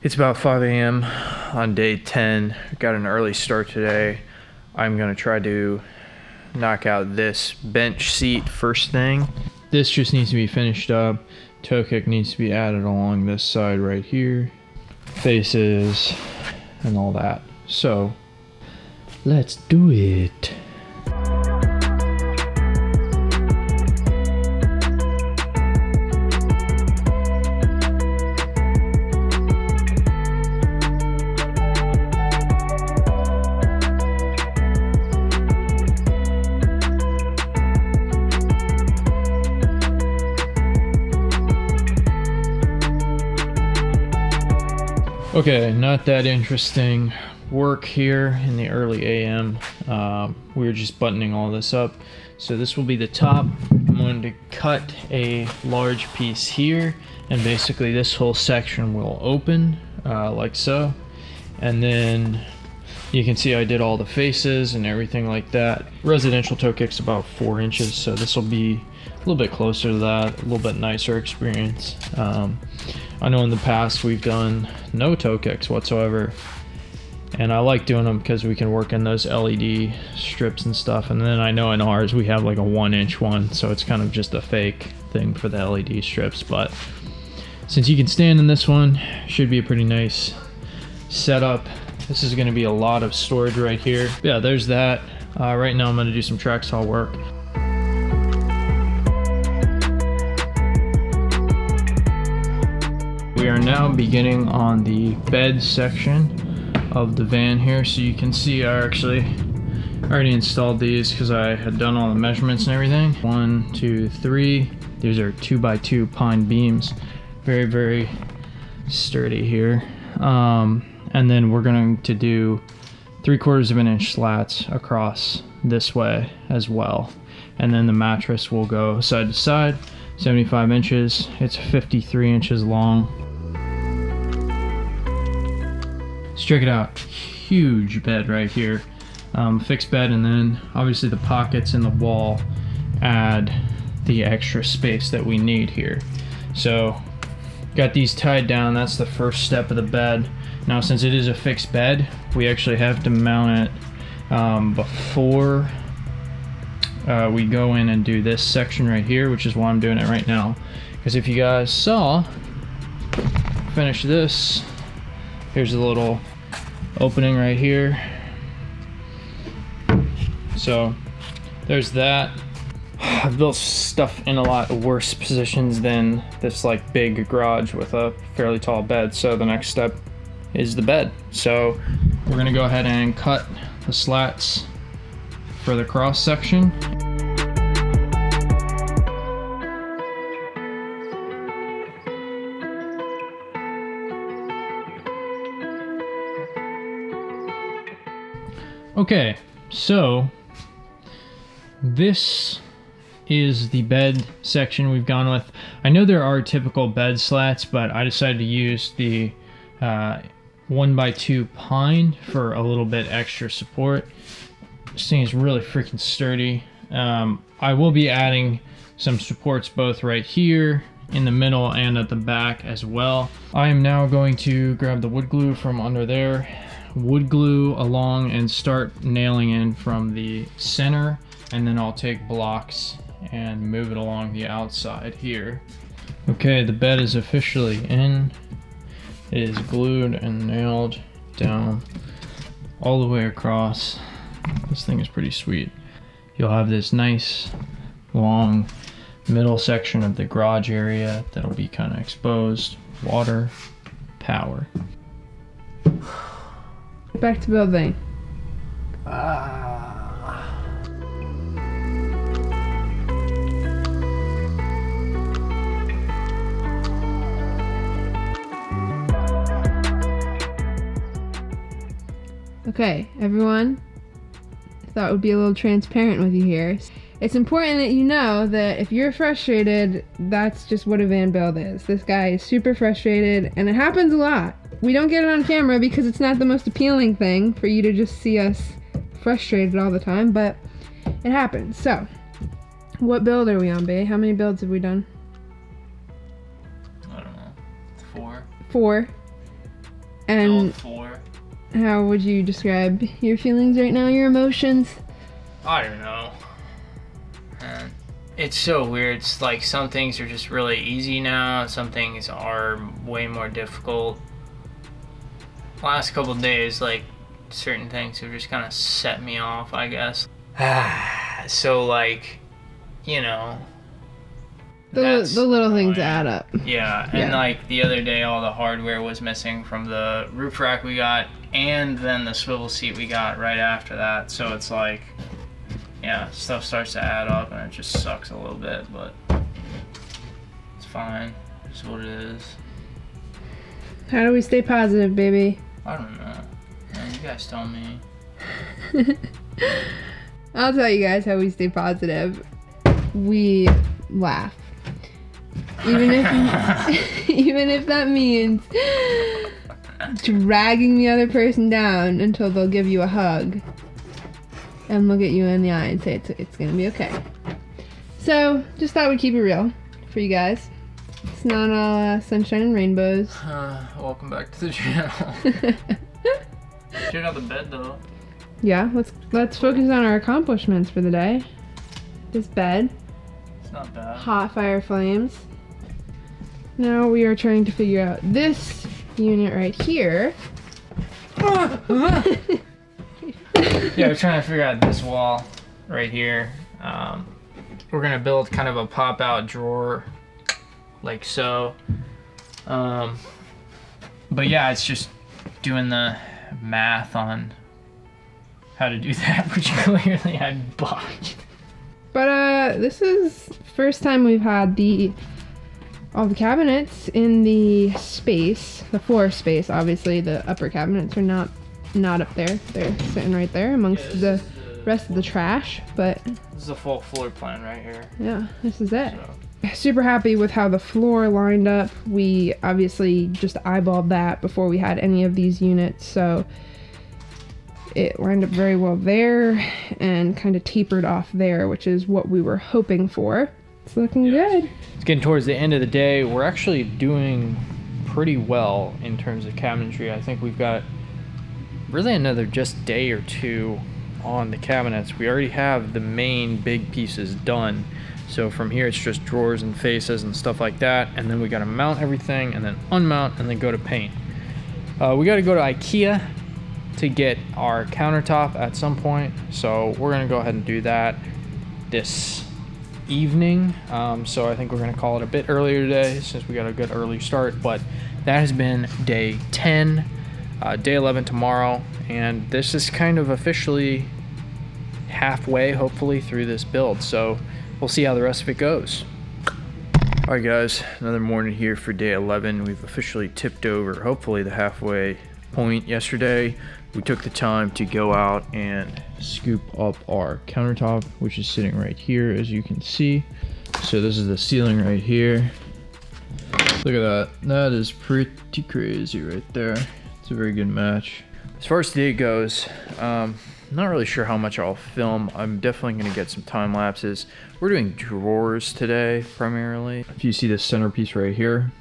It's about 5 a.m. on day 10. Got an early start today. I'm gonna try to knock out this bench seat first thing. This just needs to be finished up. Toe kick needs to be added along this side right here. Faces and all that. So let's do it. Okay, not that interesting work here in the early AM. We're just buttoning all this up. So this will be the top. I'm going to cut a large piece here, and basically this whole section will open like so. And then you can see I did all the faces and everything like that. Residential toe kick's about 4 inches, so this will be a little bit closer to that, a little bit nicer experience. I know in the past we've done no toe kicks whatsoever, and I like doing them because we can work in those LED strips and stuff. And then I know in ours we have like a 1-inch one, so it's kind of just a fake thing for the LED strips. But since you can stand in this one, should be a pretty nice setup. This is going to be a lot of storage right here. Yeah, there's that. Right now I'm going to do some track saw work. We are now beginning on the bed section of the van here. So you can see I actually already installed these because I had done all the measurements and everything. 1, 2, 3. These are 2x2 pine beams. Very, very sturdy here. And then we're going to do 3/4 of an inch slats across this way as well. And then the mattress will go side to side, 75 inches. It's 53 inches long. So check it out, huge bed right here. Fixed bed, and then obviously the pockets in the wall add the extra space that we need here. So got these tied down. That's the first step of the bed. Now since it is a fixed bed, we actually have to mount it before we go in and do this section right here, which is why I'm doing it right now. Because if you guys saw, finish this, here's a little opening right here. So there's that. I've built stuff in a lot worse positions than this like big garage with a fairly tall bed. So the next step is the bed. So we're gonna go ahead and cut the slats for the cross section. Okay, so this is the bed section we've gone with. I know there are typical bed slats, but I decided to use the 1x2 pine for a little bit extra support. This thing is really freaking sturdy. I will be adding some supports both right here in the middle and at the back as well. I am now going to grab the wood glue from under there, wood glue along, and start nailing in from the center, and then I'll take blocks and move it along the outside here. Okay, the bed is officially in. It is glued and nailed down all the way across. This thing is pretty sweet. You'll have this nice long middle section of the garage area that'll be kind of exposed. Water, power. Back to building. Okay, everyone, I thought it would be a little transparent with you here. It's important that you know that if you're frustrated, that's just what a van build is. This guy is super frustrated, and it happens a lot. We don't get it on camera because it's not the most appealing thing for you to just see us frustrated all the time, but it happens. So, what build are we on, babe? How many builds have we done? I don't know. 4. 4. And build for. how would you describe your feelings right now, your emotions? I don't know. Man, it's so weird. It's like some things are just really easy now, and some things are way more difficult. Last couple of days, like, certain things have just kind of set me off, I guess. So, like, you know, The little things add up. Yeah, and like the other day, all the hardware was missing from the roof rack we got, and then the swivel seat we got right after that. So it's like, yeah, stuff starts to add up, and it just sucks a little bit, but it's fine. It's what it is. How do we stay positive, baby? I don't know. Man, you guys tell me. I'll tell you guys how we stay positive. We laugh. Even if that means dragging the other person down until they'll give you a hug and look at you in the eye and say it's gonna be okay. So just thought we'd keep it real for you guys. It's not all sunshine and rainbows. Welcome back to the channel. Check out the bed though. Yeah, let's focus on our accomplishments for the day. This bed. It's not bad. Hot fire flames. Now we are trying to figure out this unit right here. Yeah, we're trying to figure out this wall right here. We're gonna build kind of a pop-out drawer, like so. But yeah, it's just doing the math on how to do that, which clearly I botched. But this is first time we've had all the cabinets in the space, the floor space. Obviously, the upper cabinets are not up there. They're sitting right there amongst the rest of the trash. But this is a full floor plan right here. Yeah, this is it. So. Super happy with how the floor lined up. We obviously just eyeballed that before we had any of these units, so it lined up very well there and kind of tapered off there, which is what we were hoping for. It's looking good. It's getting towards the end of the day. We're actually doing pretty well in terms of cabinetry. I think we've got really another just day or two on the cabinets. We already have the main big pieces done. So from here, it's just drawers and faces and stuff like that. And then we got to mount everything and then unmount and then go to paint. We got to go to IKEA to get our countertop at some point. So we're going to go ahead and do that this evening. So I think we're going to call it a bit earlier today since we got a good early start. But that has been day 10, day 11 tomorrow. And this is kind of officially halfway, hopefully, through this build. So we'll see how the rest of it goes. All right, guys, another morning here for day 11. We've officially tipped over, hopefully, the halfway point. Yesterday, we took the time to go out and scoop up our countertop, which is sitting right here, as you can see. So this is the ceiling right here. Look at that. That is pretty crazy right there. It's a very good match. As far as today goes, I'm not really sure how much I'll film. I'm definitely going to get some time lapses. We're doing drawers today primarily. If you see this centerpiece right here,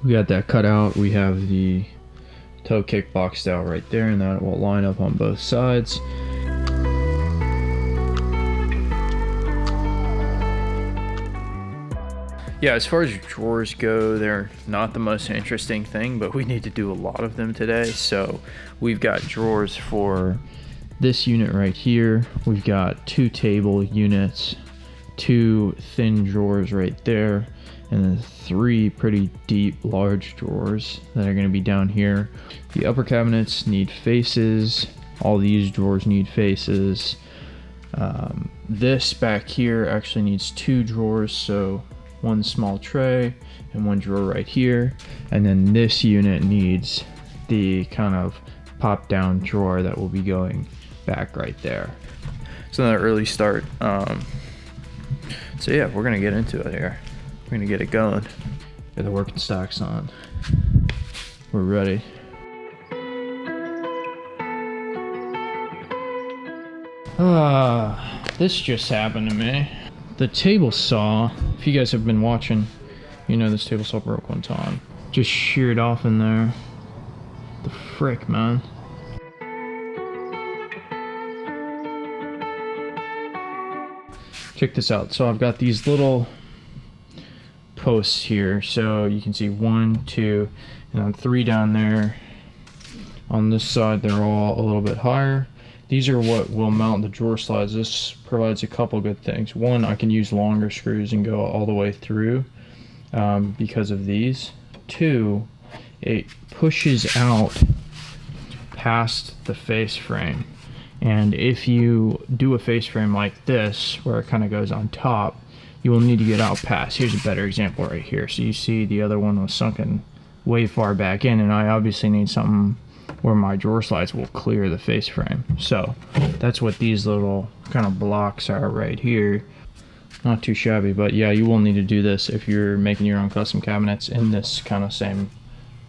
we got that cut out. We have the toe kick boxed out right there, and that will line up on both sides. Yeah, as far as drawers go, they're not the most interesting thing, but we need to do a lot of them today. So we've got drawers for this unit right here. We've got 2 table units, 2 thin drawers right there, and then 3 pretty deep, large drawers that are going to be down here. The upper cabinets need faces. All these drawers need faces. This back here actually needs 2 drawers, so 1 small tray and 1 drawer right here. And then this unit needs the kind of pop down drawer that will be going back right there. It's another early start. So yeah, we're gonna get into it here. We're gonna get it going. Get the working stocks on. We're ready. This just happened to me. The table saw, if you guys have been watching, you know this table saw broke one time. Just sheared off in there. The frick, man. Check this out. So I've got these little posts here. So you can see 1, 2, and then 3 down there. On this side, they're all a little bit higher. These are what will mount the drawer slides. This provides a couple good things. One, I can use longer screws and go all the way through because of these. 2, it pushes out past the face frame. And if you do a face frame like this, where it kind of goes on top, you will need to get out past. Here's a better example right here. So you see the other one was sunken way far back in, and I obviously need something where my drawer slides will clear the face frame. So that's what these little kind of blocks are right here. Not too shabby, but yeah, you will need to do this if you're making your own custom cabinets in this kind of same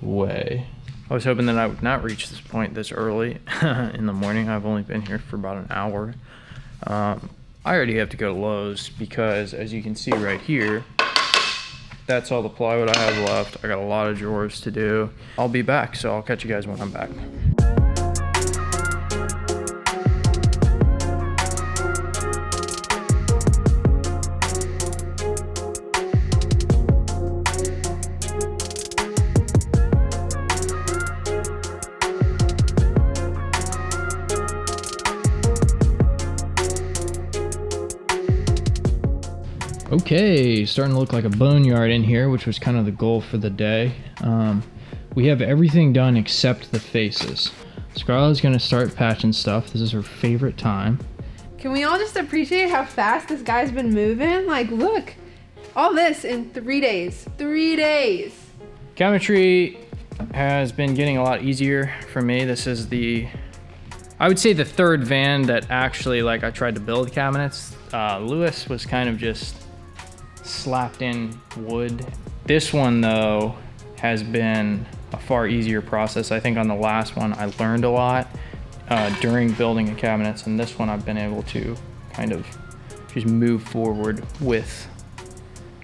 way. I was hoping that I would not reach this point this early in the morning. I've only been here for about an hour. I already have to go to Lowe's because, as you can see right here, that's all the plywood I have left. I got a lot of drawers to do. I'll be back, so I'll catch you guys when I'm back. Okay, starting to look like a boneyard in here, which was kind of the goal for the day. We have everything done except the faces. Scarlett's gonna start patching stuff. This is her favorite time. Can we all just appreciate how fast this guy's been moving? Like, look, all this in 3 days. 3 days. Cabinetry has been getting a lot easier for me. This is I would say the third van that actually, like, I tried to build cabinets. Lewis was kind of just slapped in wood. This one though has been a far easier process. I think on the last one I learned a lot during building the cabinets, and this one I've been able to kind of just move forward with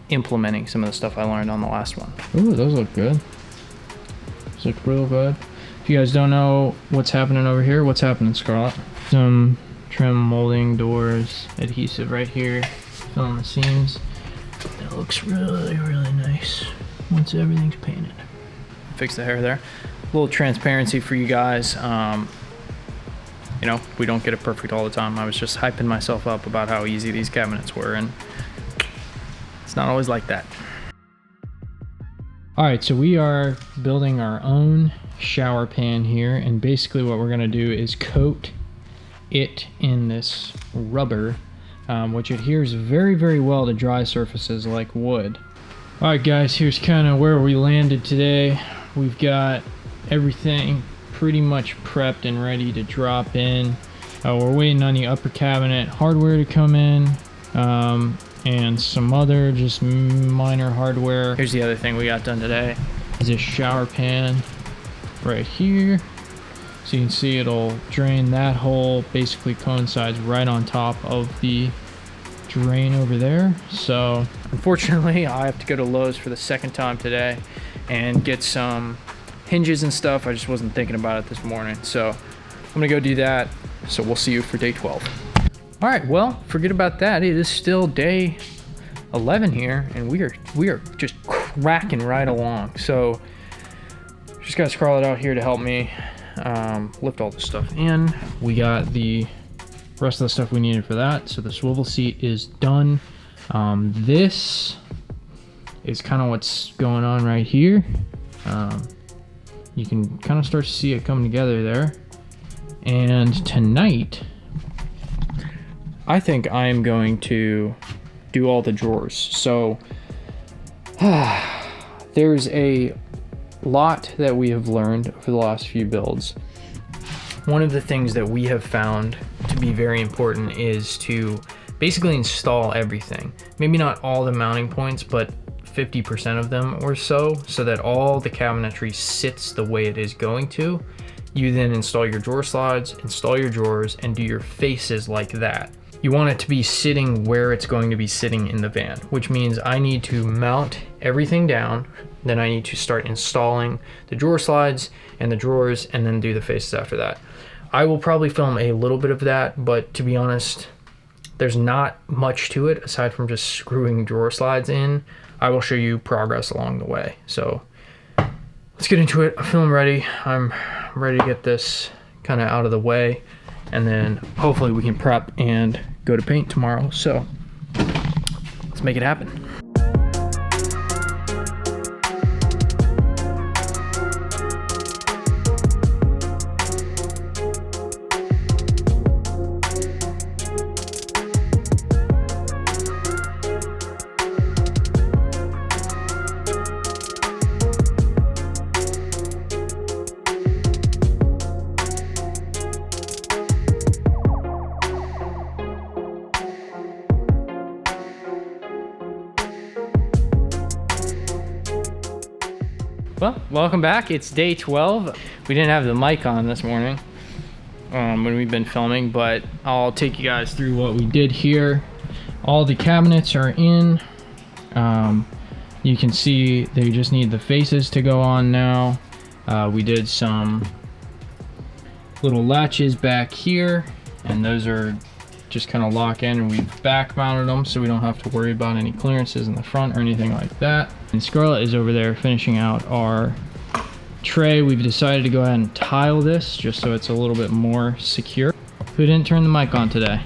implementing some of the stuff I learned on the last one. Ooh, those look good. Those look real good. If you guys don't know what's happening over here, what's happening, Scarlett? Some trim molding doors, adhesive right here, filling the seams. That looks really, really nice once everything's painted. Fix the hair there. A little transparency for you guys. You know, we don't get it perfect all the time. I was just hyping myself up about how easy these cabinets were, and it's not always like that. All right, so we are building our own shower pan here, and basically what we're gonna do is coat it in this rubber, which adheres very, very well to dry surfaces like wood. All right, guys, here's kind of where we landed today. We've got everything pretty much prepped and ready to drop in. We're waiting on the upper cabinet hardware to come in, and some other just minor hardware. Here's the other thing we got done today is a shower pan right here. So you can see it'll drain that hole, basically coincides right on top of the drain over there. So unfortunately I have to go to Lowe's for the second time today and get some hinges and stuff. I just wasn't thinking about it this morning, so I'm gonna go do that. So we'll see you for day 12. All right, well, forget about that. It is still day 11 here, and we are just cracking right along. So just got Scarlett out here to help me lift all this stuff in. We got the rest of the stuff we needed for that. So the swivel seat is done. This is kind of what's going on right here. You can kind of start to see it coming together there. And tonight, I think I am going to do all the drawers. So there's a lot that we have learned over the last few builds. One of the things that we have found to be very important is to basically install everything. Maybe not all the mounting points, but 50% of them or so that all the cabinetry sits the way it is going to. You then install your drawer slides, install your drawers, and do your faces like that. You want it to be sitting where it's going to be sitting in the van, which means I need to mount everything down. Then I need to start installing the drawer slides and the drawers, and then do the faces after that. I will probably film a little bit of that, but to be honest, there's not much to it aside from just screwing drawer slides in. I will show you progress along the way. So let's get into it. I'm feeling ready. I'm ready to get this kind of out of the way, and then hopefully we can prep and go to paint tomorrow. So let's make it happen. Well, welcome back. It's day 12. We didn't have the mic on this morning when we've been filming, but I'll take you guys through what we did here. All the cabinets are in. You can see they just need the faces to go on now. We did some little latches back here, and those are just kind of lock in, and we've back mounted them so we don't have to worry about any clearances in the front or anything like that. And Scarlett is over there finishing out our tray. We've decided to go ahead and tile this just so it's a little bit more secure. Who didn't turn the mic on today?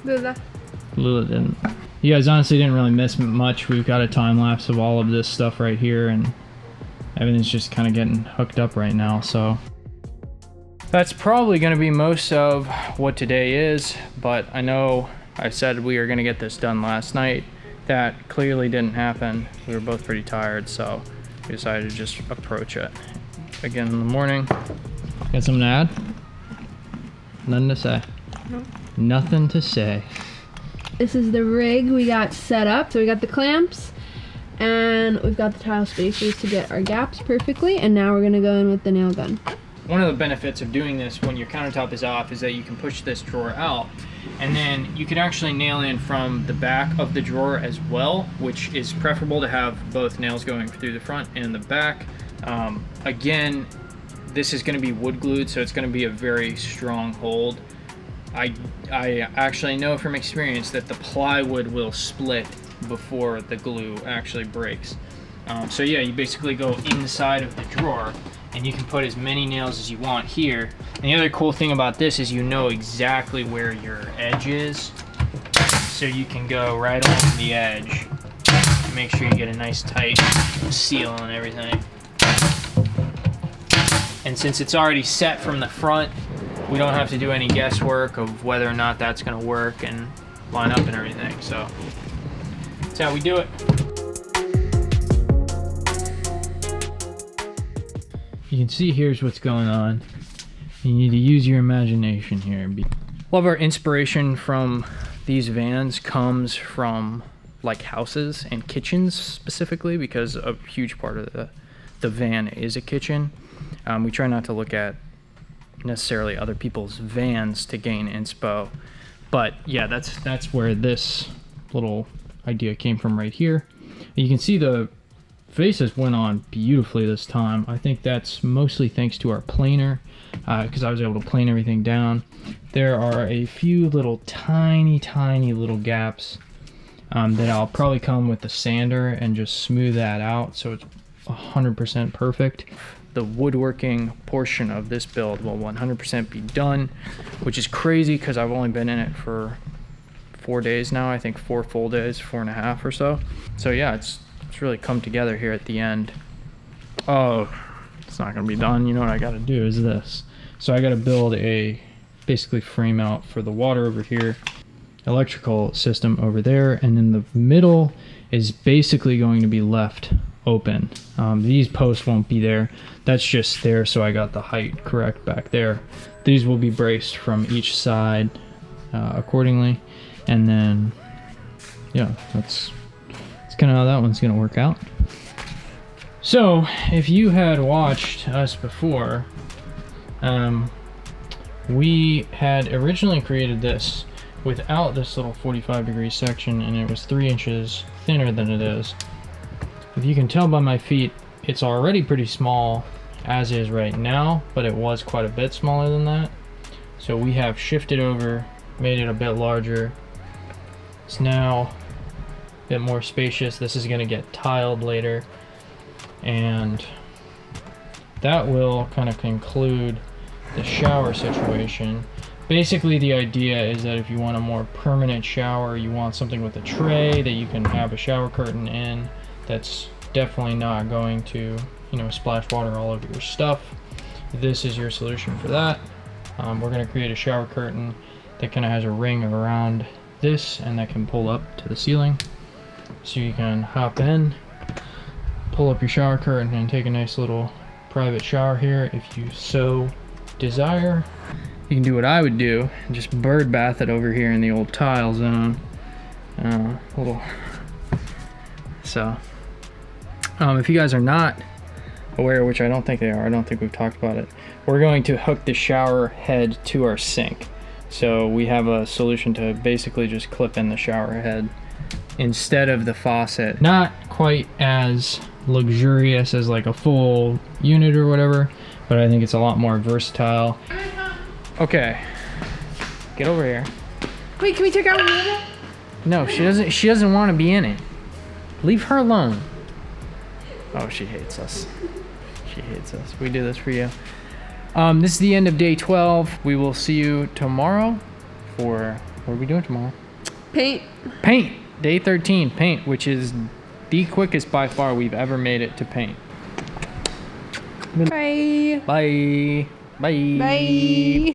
Lula. Lula didn't. You guys honestly didn't really miss much. We've got a time lapse of all of this stuff right here, and everything's just kind of getting hooked up right now. So that's probably going to be most of what today is, but I know I said we were going to get this done last night. That clearly didn't happen. We were both pretty tired, so we decided to just approach it again in the morning. Got something to add? Nothing to say. Nope. Nothing to say. This is the rig we got set up. So we got the clamps, and we've got the tile spacers to get our gaps perfectly, and now we're gonna go in with the nail gun. One of the benefits of doing this when your countertop is off is that you can push this drawer out, and then you can actually nail in from the back of the drawer as well, which is preferable to have both nails going through the front and the back. Again, this is going to be wood glued, so it's going to be a very strong hold. I actually know from experience that the plywood will split before the glue actually breaks. So yeah, you basically go inside of the drawer, and you can put as many nails as you want here. And the other cool thing about this is you know exactly where your edge is, so you can go right along the edge and make sure you get a nice tight seal and everything. And since it's already set from the front, we don't have to do any guesswork of whether or not that's going to work and line up and everything. So that's how we do it. You can see here's what's going on. You need to use your imagination here. A lot of our inspiration from these vans comes from like houses and kitchens specifically, because a huge part of the van is a kitchen. We try not to look at necessarily other people's vans to gain inspo, but yeah, that's where this little idea came from right here. And you can see the faces went on beautifully this time. I think that's mostly thanks to our planer, because I was able to plane everything down. There are a few little tiny little gaps that I'll probably come with the sander and just smooth that out so it's 100% perfect. The woodworking portion of this build will 100% be done, which is crazy because I've only been in it for 4 days now. I think 4 full days, 4.5 or so. So yeah, it's really come together here at the end. Oh, it's not gonna be done. You know what I gotta do is this. So I gotta build a basically frame out for the water over here, electrical system over there, and then the middle is basically going to be left open. These posts won't be there. That's just there so I got the height correct back there. These will be braced from each side accordingly, and then yeah, that's kind of how that one's gonna work out. So if you had watched us before, we had originally created this without this little 45-degree section, and it was 3 inches thinner than it is. If you can tell by my feet, it's already pretty small as is right now, but it was quite a bit smaller than that. So we have shifted over, made it a bit larger. It's now a bit more spacious. This is going to get tiled later, and that will kind of conclude the shower situation. Basically, the idea is that if you want a more permanent shower, you want something with a tray that you can have a shower curtain in, that's definitely not going to, you know, splash water all over your stuff. This is your solution for that. We're going to create a shower curtain that kind of has a ring around this and that can pull up to the ceiling. So you can hop in, pull up your shower curtain, and take a nice little private shower here if you so desire. You can do what I would do and just bird bath it over here in the old tile zone. If you guys are not aware, which I don't think they are, I don't think we've talked about it, we're going to hook the shower head to our sink. So we have a solution to basically just clip in the shower head instead of the faucet. Not quite as luxurious as like a full unit or whatever, but I think it's a lot more versatile. Okay, get over here. Wait, can we check out another? No, she doesn't want to be in it. Leave her alone. Oh, she hates us. She hates us. We do this for you. This is the end of day 12. We will see you tomorrow for, what are we doing tomorrow? Paint. Paint. Day 13, paint, which is the quickest by far we've ever made it to paint. Bye. Bye. Bye. Bye.